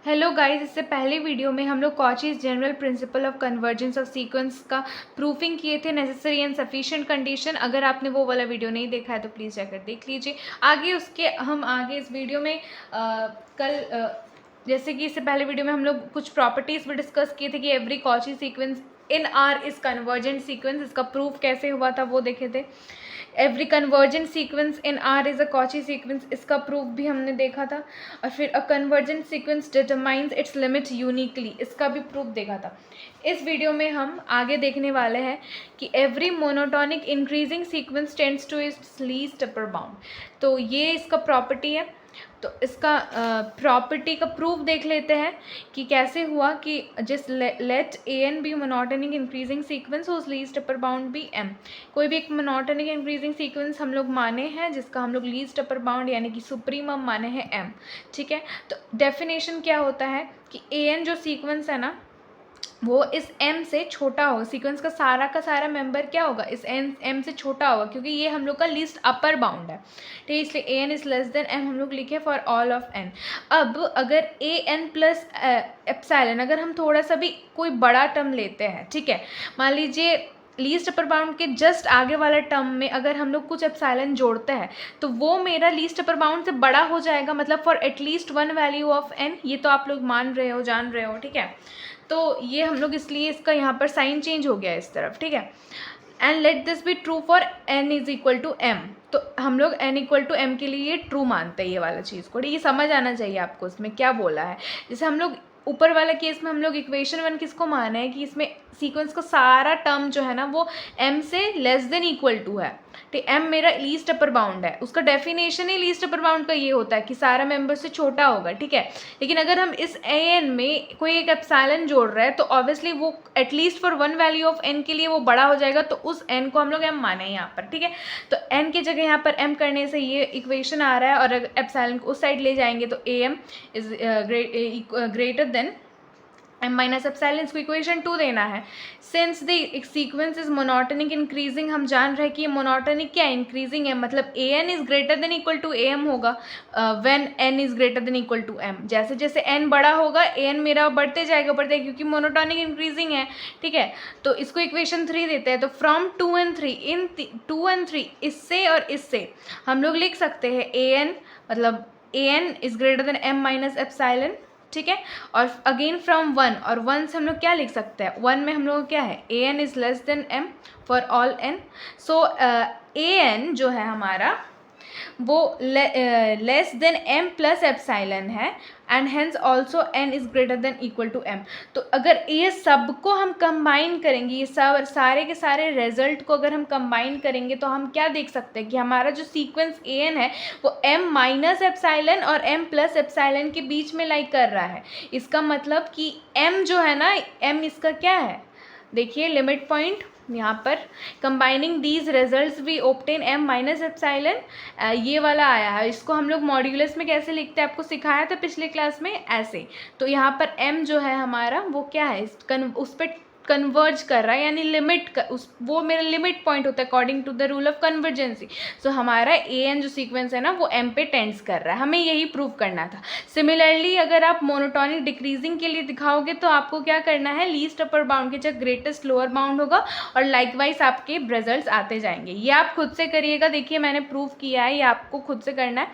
Hello guys, इससे पहले video में हम लोग Cauchy's general principle of convergence of sequence का प्रूफिंग किए थे, नेसेसरी एंड सफिशिएंट कंडीशन। अगर आपने वो वाला वीडियो नहीं देखा है तो प्लीज़ जाकर देख लीजिए। आगे इस वीडियो में जैसे कि इससे पहले वीडियो में हम लोग कुछ प्रॉपर्टीज़ भी डिस्कस किए थे कि every Cauchy sequence in are is convergent sequence. इसका प्रूफ कैसे हुआ था वो देखे थे। Every convergent sequence in are is a Cauchy sequence, इसका प्रूफ भी हमने देखा था। और फिर a convergent sequence determines it's limit uniquely, इसका भी प्रूफ देखा था। इस वीडियो में हम आगे देखने वाले हैं कि every monotonic increasing sequence tends to its least upper bound. तो ये इसका प्रॉपर्टी है। तो इसका प्रॉपर्टी का प्रूफ देख लेते हैं कि कैसे हुआ कि जिस let A N be monotonic increasing sequence whose least upper bound be M. कोई भी एक मोनोटोनिक इंक्रीजिंग सीक्वेंस हम लोग माने हैं जिसका हम लोग लीस्ट अपर बाउंड यानी कि सुप्रीमम माने हैं एम। ठीक है, तो डेफिनेशन क्या होता है कि ए एन जो सीक्वेंस है ना वो इस m से छोटा होगा। सीक्वेंस का सारा मेंबर क्या होगा, इस m से छोटा होगा, क्योंकि ये हम लोग का लीस्ट अपर बाउंड है। ठीक है, इसलिए a n is less than m हम लोग लिखे फॉर ऑल ऑफ n। अब अगर a n प्लस एप्सिलॉन, अगर हम थोड़ा सा भी कोई बड़ा टर्म लेते हैं, ठीक है, मान लीजिए लीस्ट अपर बाउंड के जस्ट आगे वाला टर्म में अगर हम लोग कुछ एप्सिलॉन जोड़ते हैं तो वो मेरा लीस्ट अपर बाउंड से बड़ा हो जाएगा, मतलब for at least one value of n। ये तो आप लोग मान रहे हो, जान रहे हो। ठीक है, तो ये हम लोग इसलिए इसका यहाँ पर साइन चेंज हो गया इस तरफ। ठीक है, and let this be true for n is equal to m। तो हम लोग n इक्वल टू m के लिए ये ट्रू मानते हैं, ये वाला चीज़ को। ये समझ आना चाहिए आपको इसमें क्या बोला है। जैसे हम लोग ऊपर वाला केस में हम लोग इक्वेशन 1 किसको माना है कि इसमें सीक्वेंस का सारा टर्म जो है ना वो m से लेस देन इक्वल टू है। ठीक, m मेरा लीस्ट अपर बाउंड है, उसका डेफिनेशन ही लीस्ट अपर बाउंड का ये होता है कि सारा मेंबर से छोटा होगा। ठीक है, लेकिन अगर हम इस an में कोई एक एप्सिलॉन जोड़ रहे हैं तो ऑब्वियसली वो at least for one value of n के लिए वो बड़ा हो जाएगा, तो उस n को हम लोग m माने यहाँ पर। ठीक है, तो n की जगह यहाँ पर m करने से ये इक्वेशन आ रहा है, और अगर एप्सिलॉन को उस साइड ले जाएंगे तो am is greater than m minus epsilon. इसको इक्वेशन 2 देना है। Since the sequence is monotonic increasing, हम जान रहे हैं कि ये मोनोटोनिक क्या इंक्रीजिंग है, मतलब A N is greater than equal to A M होगा when n is greater than equal to m। जैसे जैसे n बड़ा होगा ए एन मेरा बढ़ते जाएगा क्योंकि मोनोटोनिक इंक्रीजिंग है। ठीक है, तो इसको इक्वेशन 3 देते हैं। तो फ्रॉम 2 and 3, इन 2 and 3 इससे और इससे हम लोग लिख सकते हैं ए एन, मतलब A N is greater than m minus epsilon. ठीक है, और अगेन फ्रॉम 1, और 1 से हम लोग क्या लिख सकते हैं, 1 में हम लोग क्या है, A N is less than m for all n। So A N जो है हमारा वो less than m plus epsilon है, and hence also n is greater than equal to m। तो अगर ये सब को हम कंबाइन करेंगे, ये सब सारे के सारे रिजल्ट को अगर हम कंबाइन करेंगे तो हम क्या देख सकते हैं कि हमारा जो सीक्वेंस an है वो m माइनस एप्सिलॉन और m प्लस एप्सिलॉन के बीच में लाइक कर रहा है। इसका मतलब कि m जो है ना, m इसका क्या है, देखिए लिमिट पॉइंट यहाँ पर combining these results we obtain m minus epsilon, ये वाला आया है। इसको हम लोग मॉड्यूलस में कैसे लिखते हैं आपको सिखाया था पिछले क्लास में, ऐसे। तो यहाँ पर m जो है हमारा वो क्या है, उस पर कन्वर्ज कर रहा है, यानी वो मेरा लिमिट पॉइंट होता है according to the rule of convergency. So हमारा ए एन जो सीक्वेंस है ना वो m पे टेंड्स कर रहा है, हमें यही प्रूव करना था। सिमिलरली अगर आप मोनोटोनिक डिक्रीजिंग के लिए दिखाओगे तो आपको क्या करना है, लीस्ट अपर बाउंड के जगह ग्रेटेस्ट लोअर बाउंड होगा, और लाइकवाइज आपके रिजल्ट्स आते जाएंगे। ये आप खुद से करिएगा, देखिए मैंने प्रूव किया है, ये आपको खुद से करना है।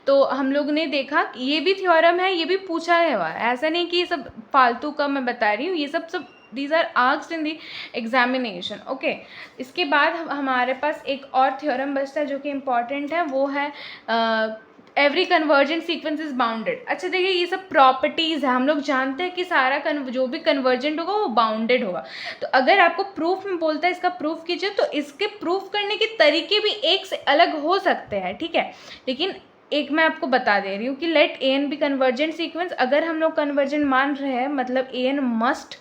तो हम लोग ने देखा ये भी थ्योरम है, ये भी पूछा है, ऐसा नहीं कि ये सब फालतू का मैं बता रही हूँ, ये सब these are asked in the examination। Okay, इसके बाद हमारे पास एक और थ्योरम बचता है जो कि इम्पॉर्टेंट है, वो है every convergent sequence is bounded. अच्छा देखिए, ये सब प्रॉपर्टीज़ है, हम लोग जानते हैं कि सारा जो भी कन्वर्जेंट होगा वो बाउंडेड होगा। तो अगर आपको प्रूफ में बोलता है इसका प्रूफ कीजिए, तो इसके प्रूफ करने के तरीके भी एक से अलग हो सकते हैं। ठीक है, लेकिन एक मैं आपको बता दे रही हूँ कि let A N be convergent sequence. अगर हम लोग कन्वर्जेंट मान रहे हैं मतलब A N must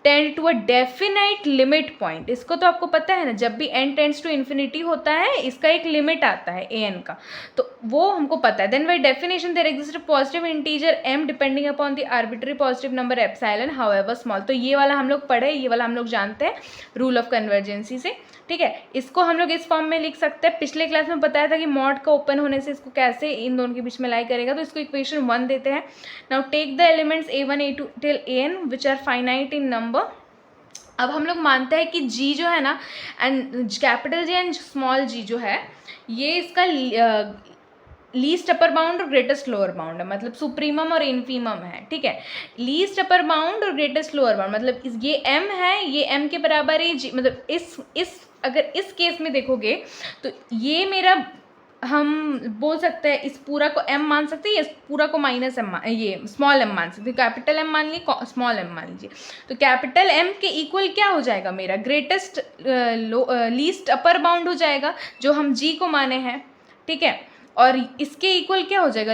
tend to a definite limit point. इसको तो आपको पता है ना, जब भी n टेंड्स टू इन्फिनिटी होता है इसका एक लिमिट आता है an का, तो वो हमको पता है। Then by definition there exist a positive integer m depending upon the arbitrary positive number epsilon however small. तो ये वाला हम लोग पढ़े, ये वाला हम लोग जानते हैं रूल ऑफ कन्वर्जेंसी से, ठीक है। इसको हम लोग इस फॉर्म में लिख सकते हैं। पिछले क्लास में बताया था कि मॉड का ओपन होने से इसको कैसे इन दोनों के बीच में लाई करेगा, तो इसको इक्वेशन 1 देते हैं। Now take the elements a1 a2 till an which are finite in number. अब हम लोग मानते हैं कि g जो है ना, and capital G and small g जो है, ये इसका लीस्ट अपर बाउंड और ग्रेटेस्ट लोअर बाउंड है, मतलब सुप्रीमम और इन्फीमम है, ठीक है। लीस्ट अपर बाउंड और ग्रेटेस्ट लोअर बाउंड मतलब ये m है, ये m के बराबर है g, मतलब इस अगर इस केस में देखोगे तो ये मेरा, हम बोल सकते हैं इस पूरा को m मान सकते हैं, इस पूरा को माइनस m, ये स्मॉल m मान सकते हैं। कैपिटल M मान लीजिए, स्मॉल m मान लीजिए, तो कैपिटल M के इक्वल क्या हो जाएगा, मेरा ग्रेटेस्ट लीस्ट अपर बाउंड हो जाएगा जो हम g को माने हैं, ठीक है। और इसके इक्वल क्या हो जाएगा,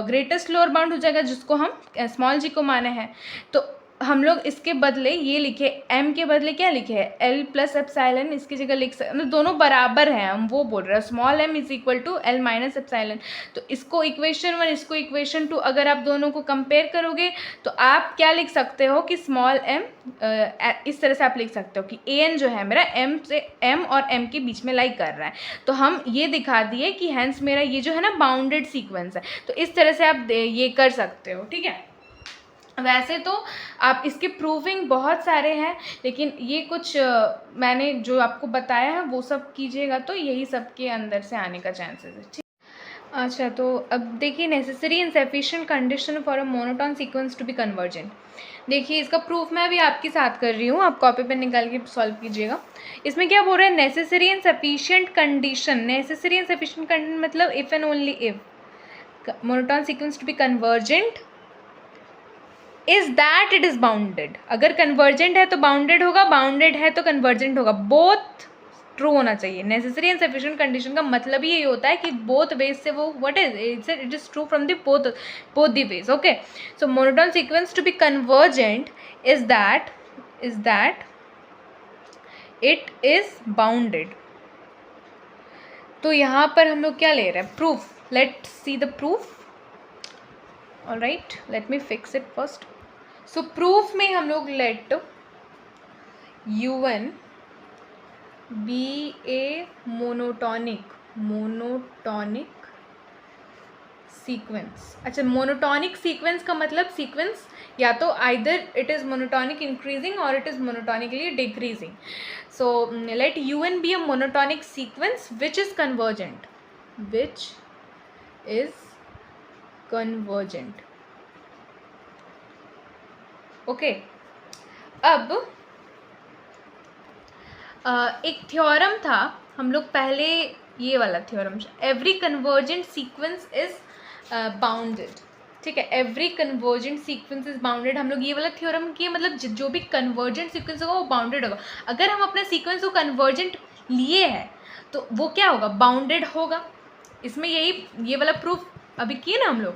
ग्रेटेस्ट लोअर बाउंड हो जाएगा जिसको हम स्मॉल g को माने हैं। तो हम लोग इसके बदले ये लिखे, m के बदले क्या लिखे है, l प्लस एप्सिलॉन, इसकी जगह लिख सकते, मतलब दोनों बराबर हैं, हम वो बोल रहे हैं। Small m is equal to l minus epsilon. तो इसको इक्वेशन 1, इसको इक्वेशन 2, अगर आप दोनों को कंपेयर करोगे तो आप क्या लिख सकते हो कि स्मॉल m, इस तरह से आप लिख सकते हो कि an जो है मेरा m और m के बीच में लाई कर रहा है। तो हम ये दिखा दिए कि हैंस मेरा ये जो है ना बाउंडेड सीक्वेंस है। तो इस तरह से आप ये कर सकते हो, ठीक है। वैसे तो आप इसके प्रूविंग बहुत सारे हैं, लेकिन ये कुछ मैंने जो आपको बताया है वो सब कीजिएगा तो यही सब के अंदर से आने का चांसेस है, ठीक। अच्छा, तो अब देखिए, necessary and sufficient condition for a monotone sequence to be convergent. देखिए, इसका प्रूफ मैं अभी आपके साथ कर रही हूँ, आप कॉपी पे निकाल के सॉल्व कीजिएगा। इसमें क्या बोल रहा है, necessary and sufficient condition. Necessary and sufficient condition मतलब if and only if monotone sequence to be convergent is that it is bounded. अगर कन्वर्जेंट है तो बाउंडेड होगा, बाउंडेड है तो कन्वर्जेंट होगा, बोथ ट्रू होना चाहिए। नेसेसरी एंड सफिशिएंट कंडीशन का मतलब ही यही होता है कि बोथ वेज से वो what is it is true from the both the ways, okay. So monotone sequence to be convergent is that it is bounded. तो यहाँ पर हम लोग क्या ले रहे हैं, proof. Let's see the proof. Alright, let me fix it first. So proof में हम लोग let u1 be a monotonic sequence. अच्छा, मोनोटॉनिक सीक्वेंस का मतलब सीक्वेंस या तो either it is monotonic increasing और it is monotonically decreasing. So let u1 be a monotonic sequence which is convergent, okay. अब एक थ्योरम था, हम लोग पहले ये वाला theorem, every convergent sequence is bounded, ठीक है। Every convergent sequence is bounded, हम लोग ये वाला थ्योरम किए, मतलब जो भी कन्वर्जेंट सीक्वेंस होगा वो बाउंडेड होगा। अगर हम अपने सीक्वेंस को कन्वर्जेंट लिए हैं तो वो क्या होगा, बाउंडेड होगा। इसमें ये वाला प्रूफ अभी किए ना हम लोग।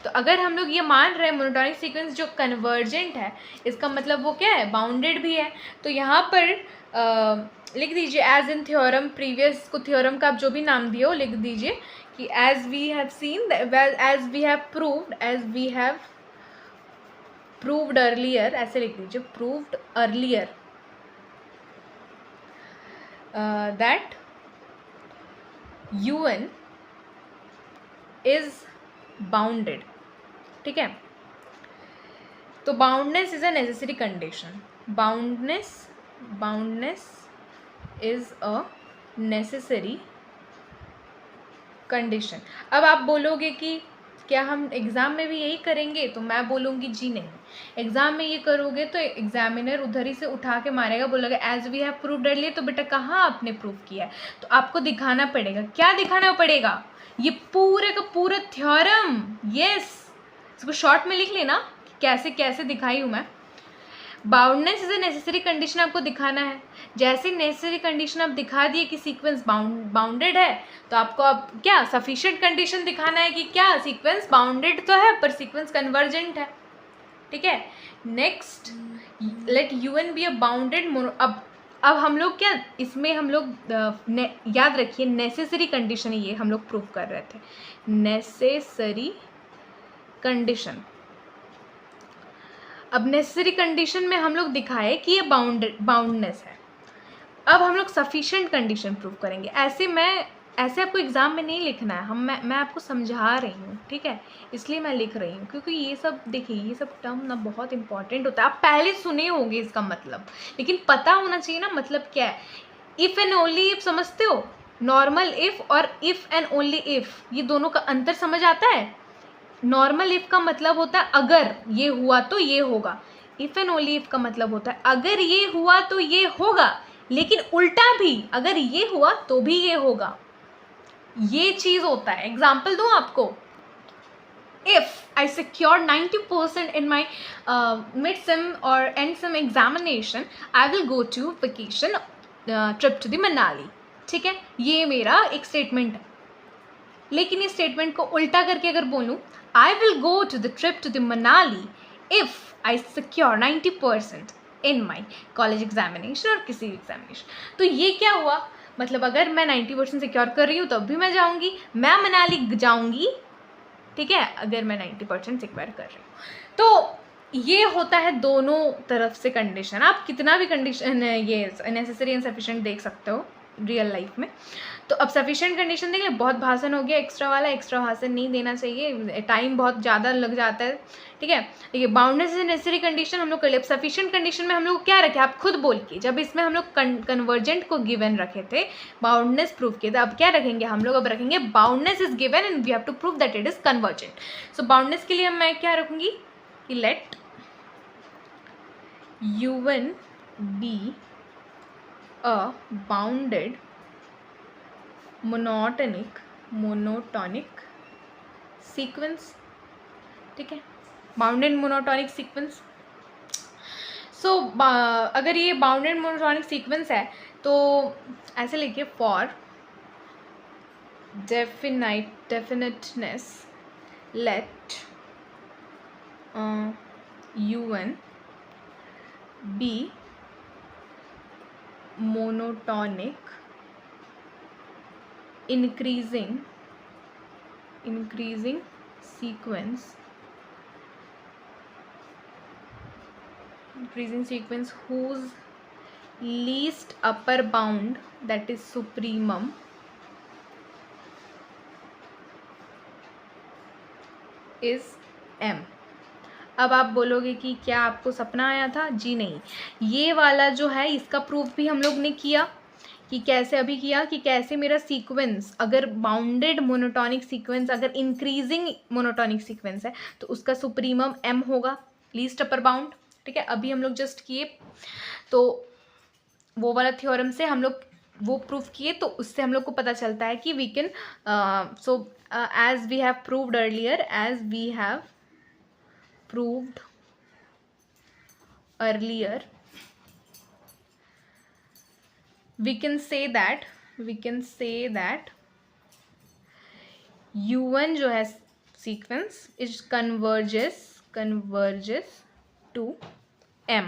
तो अगर हम लोग ये मान रहे हैं मोनोटॉनिक सीक्वेंस जो कन्वर्जेंट है, इसका मतलब वो क्या है, बाउंडेड भी है। तो यहाँ पर लिख दीजिए एज इन थ्योरम, प्रीवियस को थ्योरम का आप जो भी नाम दिए हो लिख दीजिए कि as we have seen, as we have proved earlier, ऐसे लिख दीजिए, proved earlier that u1 is bounded, ठीक है। तो boundedness is a necessary condition, boundedness is a necessary condition. अब आप बोलोगे कि क्या हम एग्ज़ाम में भी यही करेंगे, तो मैं बोलूँगी जी नहीं। एग्ज़ाम में ये करोगे तो एग्जामिनर उधर ही से उठा के मारेगा, बोलेगा as we have proved earlier, तो बेटा कहाँ आपने प्रूव किया है। तो आपको दिखाना पड़ेगा, क्या दिखाना पड़ेगा, ये पूरे का पूरा थ्योरम। यस, इसको शॉर्ट में लिख लेना कैसे कैसे दिखाई हूँ मैं। Boundness is a necessary condition आपको दिखाना है। जैसे नेसेसरी कंडीशन आप दिखा दिए कि सीक्वेंस बाउंडेड है, तो आपको अब क्या सफिशिएंट कंडीशन दिखाना है कि क्या सीक्वेंस बाउंडेड तो है पर सीक्वेंस कन्वर्जेंट है। ठीक है। Next, let UN be a bounded अब हम लोग क्या इसमें हम लोग याद रखिए नेसेसरी कंडीशन ये हम लोग प्रूव कर रहे थे, नेसेसरी कंडीशन। अब नेसेसरी कंडीशन में हम लोग दिखाए कि ये बाउंडनेस है। अब हम लोग सफिशिएंट कंडीशन प्रूव करेंगे। ऐसे आपको एग्जाम में नहीं लिखना है, मैं आपको समझा रही हूँ, ठीक है, इसलिए मैं लिख रही हूँ, क्योंकि ये सब देखिए ये सब टर्म ना बहुत इंपॉर्टेंट होता है। आप पहले सुने होंगे इसका मतलब, लेकिन पता होना चाहिए ना मतलब क्या है। इफ़ एंड ओनली इफ समझते हो, नॉर्मल इफ और इफ एंड ओनली इफ, ये दोनों का अंतर समझ आता है। नॉर्मल इफ का मतलब होता है अगर ये हुआ तो ये होगा, इफ एंड ओनली इफ का मतलब होता है अगर ये हुआ तो ये होगा, लेकिन उल्टा भी अगर ये हुआ तो भी ये होगा, ये चीज होता है। एग्जाम्पल दूं आपको, if I secured 90% in my mid-sem or end-sem examination, I will go to vacation trip to the Manali, ठीक है, ये मेरा एक स्टेटमेंट है। लेकिन इस स्टेटमेंट को उल्टा करके अगर बोलूं, I will go to the trip to the Manali if I secure 90% in my college examination और किसी भी एग्जामिनेशन। तो ये क्या हुआ, मतलब अगर मैं 90% सिक्योर कर रही हूँ तब भी मैं जाऊँगी, मैं मनाली जाऊँगी, ठीक है, अगर मैं 90% सिक्योर कर रही हूँ। तो ये होता है दोनों तरफ से कंडीशन। आप कितना भी कंडीशन ये नेसेसरी एंड सफिशिएंट देख सकते हो रियल लाइफ में। तो अब सफिशिएंट कंडीशन देख ले, बहुत भाषण हो गया एक्स्ट्रा वाला, एक्स्ट्रा भाषण नहीं देना चाहिए, टाइम बहुत ज़्यादा लग जाता है, ठीक है। देखिए बाउंडनेस इज नेसेसरी कंडीशन हम लोग कर ले। अब सफिशिएंट कंडीशन में हम लोग क्या रखे, आप खुद बोल के, जब इसमें हम लोग कन्वर्जेंट को गिवन रखे थे, बाउंडनेस प्रूव किए थे, अब क्या रखेंगे हम लोग, अब रखेंगे boundedness is given and we have to prove that it is convergent. So boundedness के लिए मैं क्या रखूंगी कि let UN be a bounded monotonic sequence, ठीक है, बाउंडेड मोनोटॉनिक सीक्वेंस। सो अगर ये बाउंडेड मोनोटॉनिक सीक्वेंस है तो ऐसे लिखिए, for definiteness let UN be monotonic increasing sequence whose least upper bound, that is supremum, is M। अब आप बोलोगे कि क्या आपको सपना आया था? जी नहीं, ये वाला जो है इसका प्रूफ भी हम लोग ने किया कि कैसे, अभी किया कि कैसे मेरा सीक्वेंस अगर बाउंडेड मोनोटॉनिक सीक्वेंस अगर इंक्रीजिंग मोनोटॉनिक सीक्वेंस है तो उसका सुप्रीमम M होगा, लीस्ट अपर बाउंड, ठीक है। अभी हम लोग जस्ट किए तो वो वाला थ्योरम से हम लोग वो प्रूफ किए, तो उससे हम लोग को पता चलता है कि we can as we have proved earlier, we can say that UN जो है sequence is converges to M,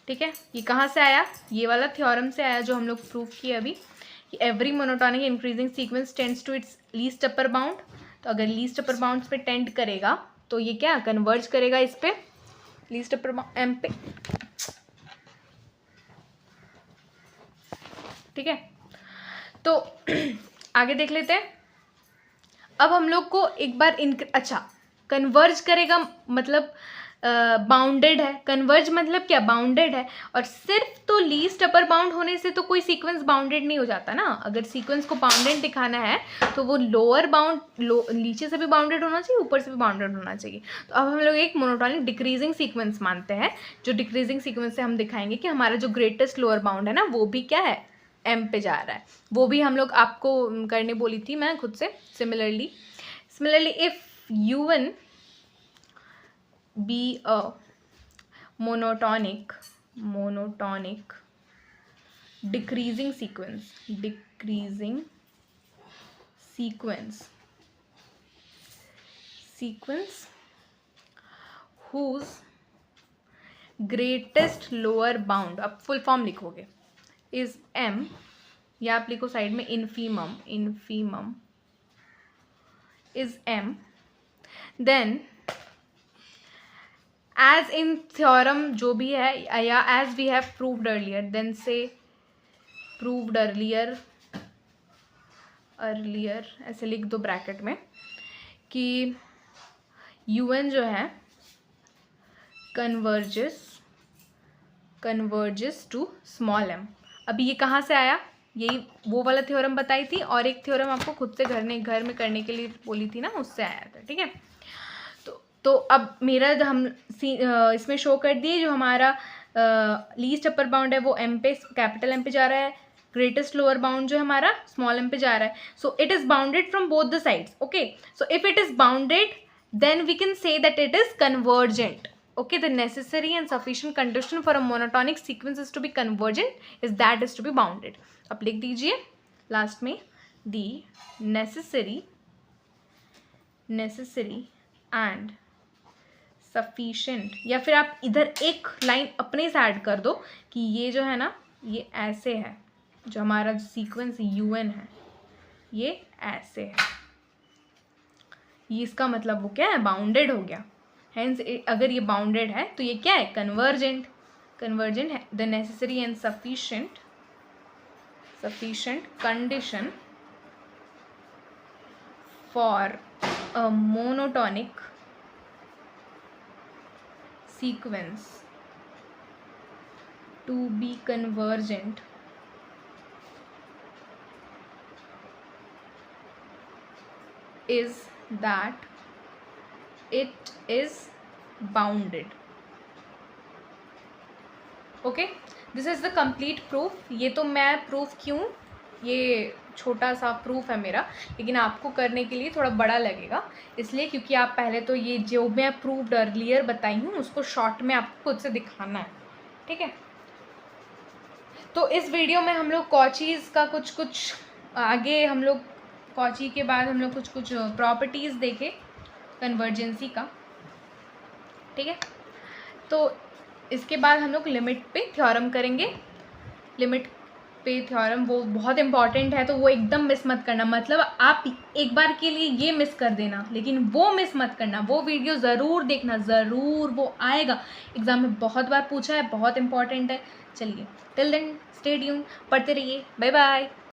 ठीक है। ये कहाँ से आया, ये वाला थ्योरम से आया जो हम लोग प्रूव किए अभी कि every monotonic increasing sequence tends to its least upper bound. तो अगर लीस्ट अपर बाउंड पे टेंड करेगा तो ये क्या कन्वर्ज करेगा इस पे लीस्ट अपर M पे, ठीक है। तो आगे देख लेते हैं। अब हम लोग को एक बार अच्छा, कन्वर्ज करेगा मतलब बाउंडेड है, कन्वर्ज मतलब क्या, बाउंडेड है, और सिर्फ तो लीस्ट अपर बाउंड होने से तो कोई सीक्वेंस बाउंडेड नहीं हो जाता ना। अगर सीक्वेंस को बाउंडेड दिखाना है तो वो लोअर बाउंड नीचे से भी बाउंडेड होना चाहिए, ऊपर से भी बाउंडेड होना चाहिए। तो अब हम लोग एक मोनोटॉनिक डिक्रीजिंग सीक्वेंस मानते हैं, जो डिक्रीजिंग सीक्वेंस से हम दिखाएंगे कि हमारा जो ग्रेटेस्ट लोअर बाउंड है ना वो भी क्या है, M पे जा रहा है। वो भी हम लोग आपको करने बोली थी मैं खुद से। Similarly if UN be a monotonic decreasing sequence whose greatest lower bound, अब फुल फॉर्म लिखोगे, इज एम, या आप लिखो साइड में infimum, infimum is M, then as in theorem जो भी है, या as we have proved earlier, then say proved earlier, earlier ऐसे लिख दो ब्रैकेट में, कि UN जो है कन्वर्जेस टू स्मॉल m। अभी ये कहाँ से आया, यही वो वाला थ्योरम बताई थी, और एक थ्योरम आपको खुद से घर में करने के लिए बोली थी ना, उससे आया था, ठीक है। तो अब मेरा हम इसमें शो कर दिए, जो हमारा लीस्ट अपर बाउंड है वो m पे, कैपिटल M पे जा रहा है, ग्रेटेस्ट लोअर बाउंड जो है हमारा स्मॉल m पे जा रहा है। So it is bounded from both the sides, okay. So if it is bounded then we can say that it is convergent, okay। The necessary and sufficient condition for a monotonic sequence is to be convergent is that is to be bounded। अब लिख दीजिए last में, the necessary and sufficient, या फिर आप इधर एक line अपने से ऐड कर दो कि ये जो है ना, ये ऐसे है, जो हमारा सीक्वेंस UN है ये ऐसे है, ये इसका मतलब वो क्या है, बाउंडेड हो गया। हेंस अगर ये बाउंडेड है तो ये क्या है, कन्वर्जेंट है। The necessary and sufficient condition for a monotonic sequence to be convergent is that it is bounded, okay। this is the complete proof। ये तो मैं प्रूफ क्यों, ये छोटा सा प्रूफ है मेरा, लेकिन आपको करने के लिए थोड़ा बड़ा लगेगा, इसलिए क्योंकि आप पहले तो ये जो मैं प्रूव्ड अर्लियर बताई हूँ उसको शॉर्ट में आपको खुद से दिखाना है, ठीक है। तो इस वीडियो में हम लोग कॉचीज़ का कुछ आगे, हम लोग कॉची के बाद हम लोग कुछ प्रॉपर्टीज़ देखे कन्वर्जेंसी का, ठीक है। तो इसके बाद हम लोग लिमिट पे थ्योरम करेंगे। लिमिट पे थ्योरम वो बहुत इंपॉर्टेंट है, तो वो एकदम मिस मत करना। मतलब आप एक बार के लिए ये मिस कर देना, लेकिन वो मिस मत करना, वो वीडियो ज़रूर देखना, ज़रूर वो आएगा एग्ज़ाम में, बहुत बार पूछा है, बहुत इंपॉर्टेंट है। चलिए, टिल देन स्टे ट्यून्ड, पढ़ते रहिए, बाय बाय।